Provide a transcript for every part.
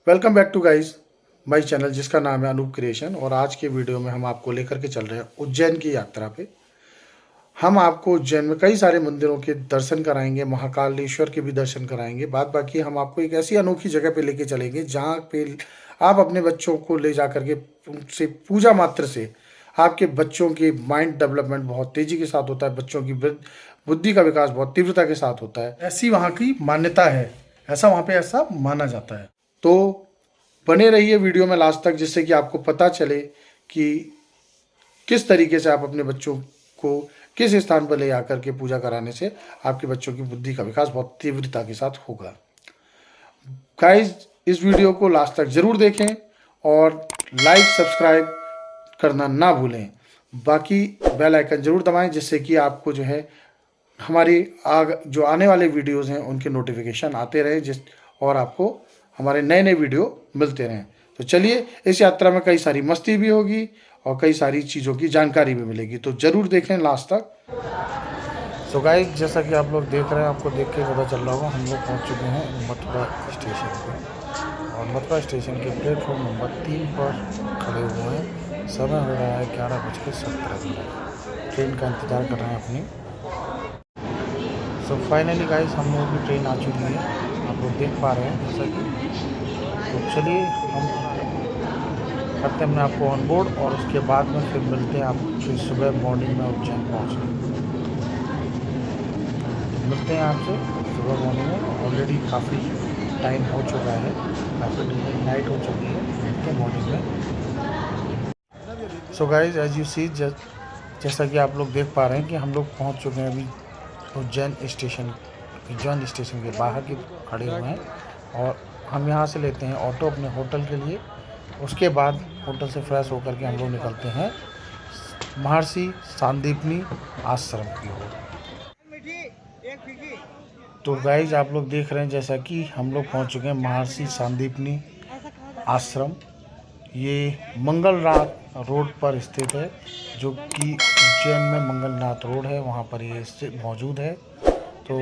Welcome back to guys my channel जिसका नाम है अनूप क्रिएशन। और आज के वीडियो में हम आपको लेकर के चल रहे हैं उज्जैन की यात्रा पे। हम आपको उज्जैन में कई सारे मंदिरों के दर्शन कराएंगे, महाकालेश्वर के भी दर्शन कराएंगे। बाद बाकी हम आपको एक ऐसी अनोखी जगह पे लेके चलेंगे जहाँ पे आप अपने बच्चों को ले जा करके उनसे पूजा मात्र से आपके बच्चों के माइंड डेवलपमेंट बहुत तेज़ी के साथ होता है, बच्चों की बुद्धि का विकास बहुत तीव्रता के साथ होता है। ऐसी वहाँ की मान्यता है, ऐसा वहाँ पे ऐसा माना जाता है। तो बने रहिए वीडियो में लास्ट तक, जिससे कि आपको पता चले कि किस तरीके से आप अपने बच्चों को किस स्थान पर ले आकर के पूजा कराने से आपके बच्चों की बुद्धि का विकास बहुत तीव्रता के साथ होगा। गाइस, इस वीडियो को लास्ट तक जरूर देखें और लाइक सब्सक्राइब करना ना भूलें। बाकी बेल आइकन जरूर दबाएं, जिससे कि आपको जो है हमारी जो आने वाले वीडियोस हैं उनके नोटिफिकेशन आते रहे और आपको हमारे नए नए वीडियो मिलते रहें। तो चलिए, इस यात्रा में कई सारी मस्ती भी होगी और कई सारी चीज़ों की जानकारी भी मिलेगी, तो ज़रूर देखें लास्ट तक। सो गाइस, जैसा कि आप लोग देख रहे हैं, आपको देख के पता चल रहा होगा हम लोग पहुंच चुके हैं मथुरा स्टेशन पे। और मथुरा स्टेशन के प्लेटफॉर्म नंबर 3 पर खड़े हुए हैं। समय हो रहा है 11:17। ट्रेन का इंतज़ार कर रहे हैं अपनी। सो फाइनली गाइस, हम लोगों की ट्रेन आ चुकी है, आप लोग देख पा रहे हैं जैसा कि। तो चलिए, हम करते हैं अपने आपको ऑन बोर्ड और उसके बाद में फिर मिलते हैं आपसे सुबह मॉर्निंग में उज्जैन पहुँचने। तो मिलते हैं आपसे सुबह मॉर्निंग में। ऑलरेडी काफ़ी टाइम हो चुका है, काफ़ी नाइट हो चुकी है। मिलते हैं मॉर्निंग में। So guys, as you see, जैसा कि आप लोग देख पा रहे हैं कि हम लोग पहुँच चुके हैं अभी उज्जैन स्टेशन के बाहर की खड़े हुए हैं। और हम यहाँ से लेते हैं ऑटो अपने होटल के लिए। उसके बाद होटल से फ्रेश होकर के हम लोग निकलते हैं महर्षि सांदीपनी आश्रम की ओर। तो गाइज, आप लोग देख रहे हैं जैसा कि हम लोग पहुंच चुके हैं महर्षि सांदीपनी आश्रम। ये मंगलनाथ रोड पर स्थित है, जो कि उज्जैन में मंगलनाथ रोड है, वहाँ पर ये स्थित मौजूद है। तो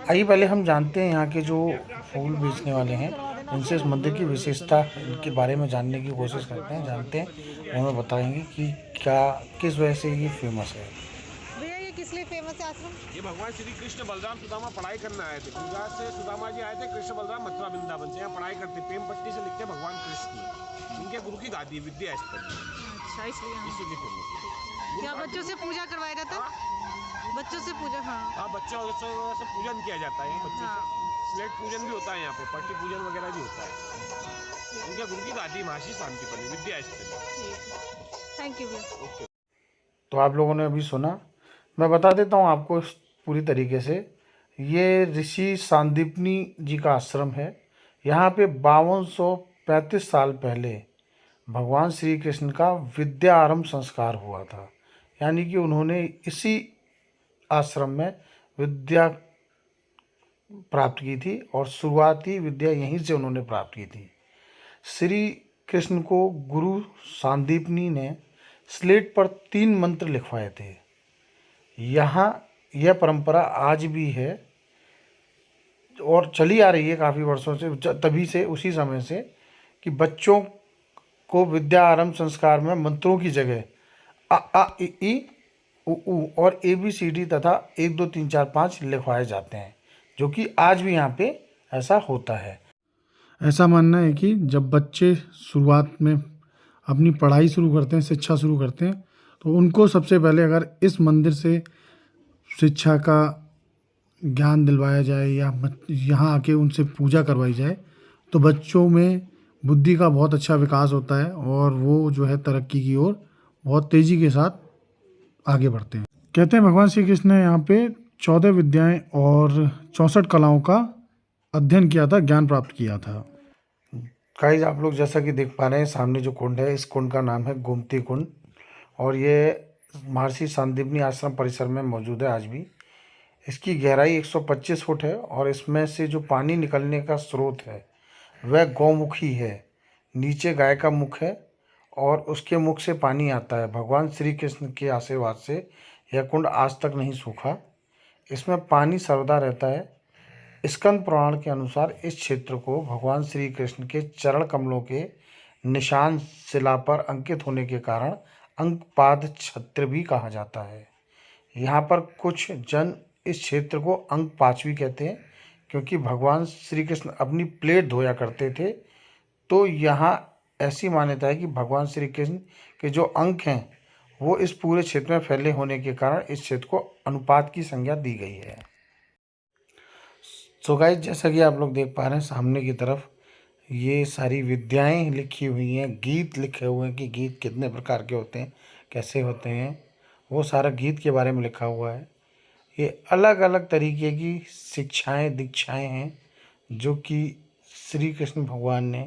आइए पहले हम जानते हैं यहाँ के जो फूल बेचने वाले हैं, उनसे इस मंदिर की विशेषता इनके बारे में जानने की कोशिश करते हैं, जानते हैं। हमें बताएंगे कि किस वजह से ये फेमस है। भैया, ये किस लिए फेमस है आश्रम? ये भगवान श्री कृष्ण बलराम सुदामा पढ़ाई करने आए थे। गुजरात से सुदामा जी आए थे, कृष्ण बलराम मथुरा वृंदावन से यहाँ पढ़ाई करते। प्रेम पट्टी से लिखते भगवान कृष्ण। इनके गुरु की गादी विद्या अच्छा, इसीलिए फेमस। क्या बच्चों से पूजा करवाया जाता है? बच्चों से पूजा, हाँ बच्चों से पूजन किया जाता है। बच्चों से स्लेट पूजन भी होता है, यहाँ पे पट्टी पूजन वगैरह भी होता है। इनके गुरु की गादी महर्षि शांतिपनी विद्या थैंक यू भैया। तो आप लोगों ने अभी सुना, मैं बता देता हूँ आपको पूरी तरीके से। ये ऋषि सांदीपनी जी का आश्रम है। यहाँ पे 5235 साल पहले भगवान श्री कृष्ण का विद्या आरंभ संस्कार हुआ था। यानी कि उन्होंने इसी आश्रम में विद्या प्राप्त की थी और शुरुआती विद्या यहीं से उन्होंने प्राप्त की थी। श्री कृष्ण को गुरु सांदीपनी ने स्लेट पर 3 मंत्र लिखवाए थे। यहाँ यह परंपरा आज भी है और चली आ रही है काफ़ी वर्षों से, तभी से उसी समय से, कि बच्चों को विद्या आरंभ संस्कार में मंत्रों की जगह अ आ इ ई उ ऊ और ABCD तथा 1 2 3 4 5 लिखवाए जाते हैं, जो कि आज भी यहाँ पे ऐसा होता है। ऐसा मानना है कि जब बच्चे शुरुआत में अपनी पढ़ाई शुरू करते हैं, शिक्षा शुरू करते हैं, तो उनको सबसे पहले अगर इस मंदिर से शिक्षा का ज्ञान दिलवाया जाए या यहाँ आके उनसे पूजा करवाई जाए, तो बच्चों में बुद्धि का बहुत अच्छा विकास होता है और वो जो है तरक्की की ओर बहुत तेज़ी के साथ आगे बढ़ते हैं। कहते हैं भगवान श्री कृष्ण ने यहाँ पे 14 विद्याएं और 64 कलाओं का अध्ययन किया था, ज्ञान प्राप्त किया था। गाइस, आप लोग जैसा कि देख पा रहे हैं, सामने जो कुंड है, इस कुंड का नाम है गोमती कुंड और ये महर्षि सांदीपनी आश्रम परिसर में मौजूद है आज भी। इसकी गहराई 125 फुट है और इसमें से जो पानी निकलने का स्रोत है वह गौमुखी है। नीचे गाय का मुख है और उसके मुख से पानी आता है। भगवान श्री कृष्ण के आशीर्वाद से यह कुंड आज तक नहीं सूखा। इसमें पानी सर्वदा रहता है। स्कंद पुराण के अनुसार इस क्षेत्र को भगवान श्री कृष्ण के चरण कमलों के निशान शिला पर अंकित होने के कारण अंकपाद छत्र भी कहा जाता है। यहाँ पर कुछ जन इस क्षेत्र को अंक पांचवी कहते हैं, क्योंकि भगवान श्री कृष्ण अपनी प्लेट धोया करते थे। तो यहाँ ऐसी मान्यता है कि भगवान श्री कृष्ण के जो अंक हैं वो इस पूरे क्षेत्र में फैले होने के कारण इस क्षेत्र को अनुपात की संज्ञा दी गई है। सो गाइस, जैसा कि आप लोग देख पा रहे हैं सामने की तरफ ये सारी विद्याएं लिखी हुई हैं, गीत लिखे हुए हैं कि गीत कितने प्रकार के होते हैं, कैसे होते हैं, वो सारा गीत के बारे में लिखा हुआ है। ये अलग अलग तरीके की शिक्षाएं दीक्षाएं हैं जो कि श्री कृष्ण भगवान ने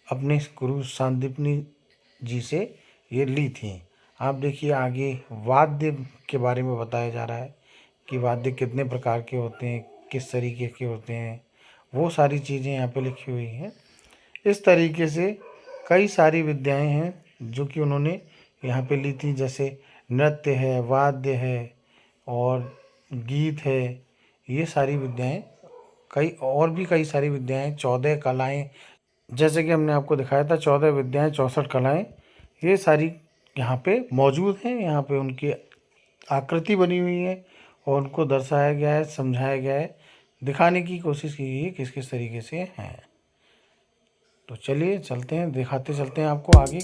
अपने गुरु सांदीपनी जी से ये ली थी। आप देखिए आगे वाद्य के बारे में बताया जा रहा है कि वाद्य कितने प्रकार के होते हैं, किस तरीके के होते हैं, वो सारी चीज़ें यहाँ पे लिखी हुई हैं। इस तरीके से कई सारी विद्याएं हैं जो कि उन्होंने यहाँ पे ली थी, जैसे नृत्य है, वाद्य है और गीत है। ये सारी विद्याएं कई सारी विद्याएं, 14 कलाएं, जैसे कि हमने आपको दिखाया था 14 विद्याएं 64 कलाएं, ये सारी यहाँ पे मौजूद हैं। यहाँ पे उनकी आकृति बनी हुई है और उनको दर्शाया गया है, समझाया गया है, दिखाने की कोशिश की गई है किस किस तरीके से हैं। तो चलिए चलते हैं, दिखाते चलते हैं आपको आगे।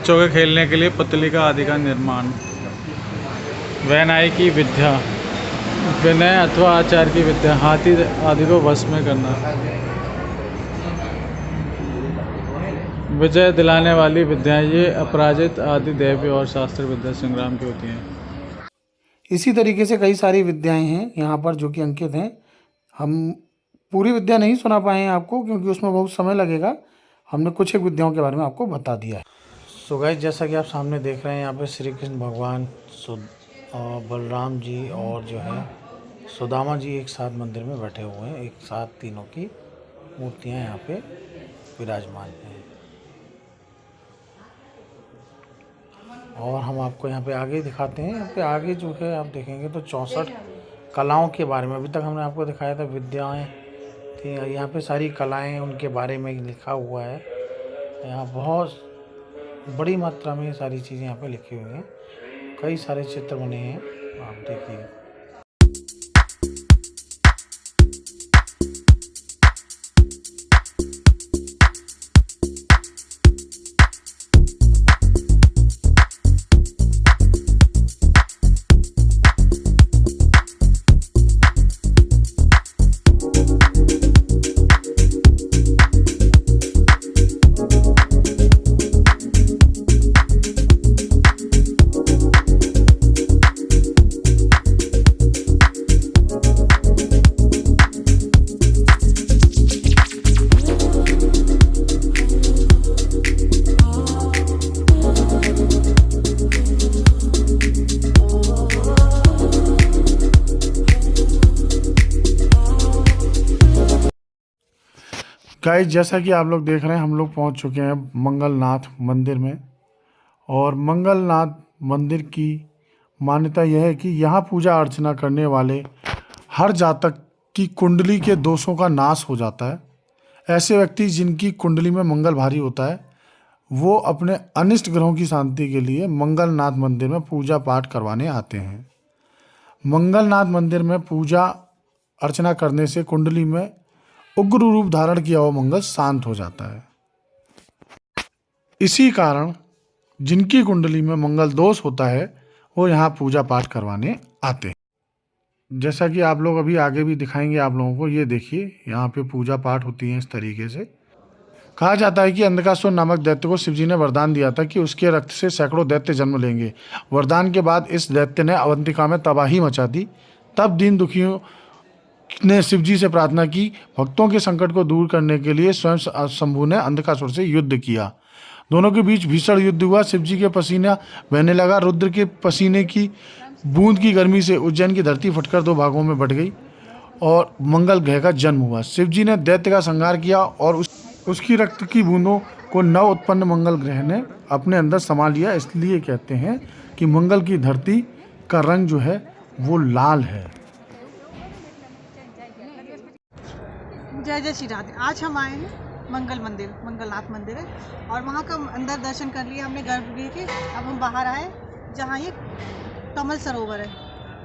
बच्चों के खेलने के लिए पुतलिका आदि का निर्माण। वैनाई की विद्या, विनय अथवा आचार की विद्या, हाथी आदि को वश में करना। विजय दिलाने वाली विद्याएं, ये अपराजित आदि दैवीय और शास्त्र विद्या संग्राम की होती हैं। इसी तरीके से कई सारी विद्याएं हैं यहाँ पर जो कि अंकित हैं। हम पूरी विद्या नहीं सुना पाए हैं आपको क्योंकि उसमें बहुत समय लगेगा। हमने कुछ एक विद्याओं के बारे में आपको बता दिया है। सो गाइस, जैसा कि आप सामने देख रहे हैं यहाँ पे श्री कृष्ण भगवान, बलराम जी और जो है सुदामा जी एक साथ मंदिर में बैठे हुए हैं। एक साथ तीनों की मूर्तियाँ यहाँ पे विराजमान हैं। और हम आपको यहाँ पे आगे दिखाते हैं। यहाँ पे आगे जो है आप देखेंगे तो 64 कलाओं के बारे में, अभी तक हमने आपको दिखाया था विद्याएं थी, यहाँ पे सारी कलाएं उनके बारे में लिखा हुआ है। यहाँ बहुत बड़ी मात्रा में सारी चीज़ें यहाँ पे लिखी हुई हैं। कई सारे चित्र बने हैं, आप देखिए। गाइस, जैसा कि आप लोग देख रहे हैं, हम लोग पहुंच चुके हैं मंगलनाथ मंदिर में। और मंगलनाथ मंदिर की मान्यता यह है कि यहाँ पूजा अर्चना करने वाले हर जातक की कुंडली के दोषों का नाश हो जाता है। ऐसे व्यक्ति जिनकी कुंडली में मंगल भारी होता है, वो अपने अनिष्ट ग्रहों की शांति के लिए मंगलनाथ मंदिर में पूजा पाठ करवाने आते हैं। मंगलनाथ मंदिर में पूजा अर्चना करने से कुंडली में उग्र रूप धारण किया हुआ मंगल शांत हो जाता है। इसी कारण जिनकी कुंडली में मंगल दोष होता है वो यहाँ पूजा पाठ करवाने आते हैं। जैसा कि आप लोग अभी आगे भी दिखाएंगे आप लोगों को, ये देखिए यहाँ पे पूजा पाठ होती है इस तरीके से। कहा जाता है कि अंधकासुर नामक दैत्य को शिवजी ने वरदान दिया था कि उसके रक्त से सैकड़ों दैत्य जन्म लेंगे। वरदान के बाद इस दैत्य ने अवंतिका में तबाही मचा दी। तब दीन दुखियों ने शिवजी से प्रार्थना की। भक्तों के संकट को दूर करने के लिए स्वयं शंभु ने अंधकासुर से युद्ध किया। दोनों के बीच भीषण युद्ध हुआ। शिवजी के पसीना बहने लगा। रुद्र के पसीने की बूंद की गर्मी से उज्जैन की धरती फटकर दो भागों में बट गई और मंगल ग्रह का जन्म हुआ। शिवजी ने दैत्य का संहार किया और उसकी रक्त की बूंदों को नव उत्पन्न मंगल ग्रह ने अपने अंदर समा लिया। इसलिए कहते हैं कि मंगल की धरती का रंग जो है वो लाल है। जय जय श्री राधे। आज हम आए हैं मंगल मंदिर, मंगलनाथ मंदिर है और वहाँ का अंदर दर्शन कर लिया हमने गर्भगृह के। अब हम बाहर आए जहाँ ये कमल सरोवर है।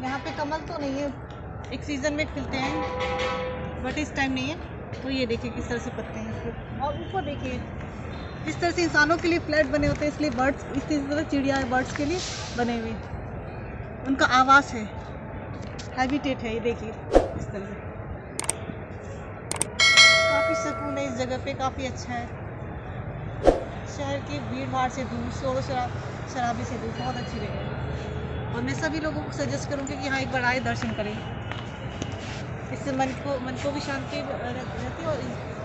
यहाँ पे कमल तो नहीं है, एक सीज़न में खिलते हैं बट इस टाइम नहीं है। तो ये देखिए किस तरह से पत्ते हैं इसके, और ऊपर देखिए इस तरह से इंसानों के लिए फ्लैट बने होते हैं, इसलिए बर्ड्स इस तरह चिड़िया बर्ड्स के लिए बने हुए, उनका आवास है, हैबिटेट है। ये देखिए इस तरह से काफ़ी सुकून है इस जगह पे, काफ़ी अच्छा है। शहर की भीड़ भाड़ से दूर, शोर शराबी से दूर, बहुत अच्छी जगह है। और मैं सभी लोगों को सजेस्ट करूँगी कि यहाँ एक बार आए, दर्शन करें। इससे मन को भी शांति रहती है और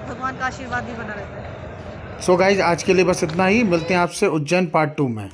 भगवान का आशीर्वाद भी बना रहता है। सो गाइज, आज के लिए बस इतना ही। मिलते हैं आपसे उज्जैन पार्ट 2 में।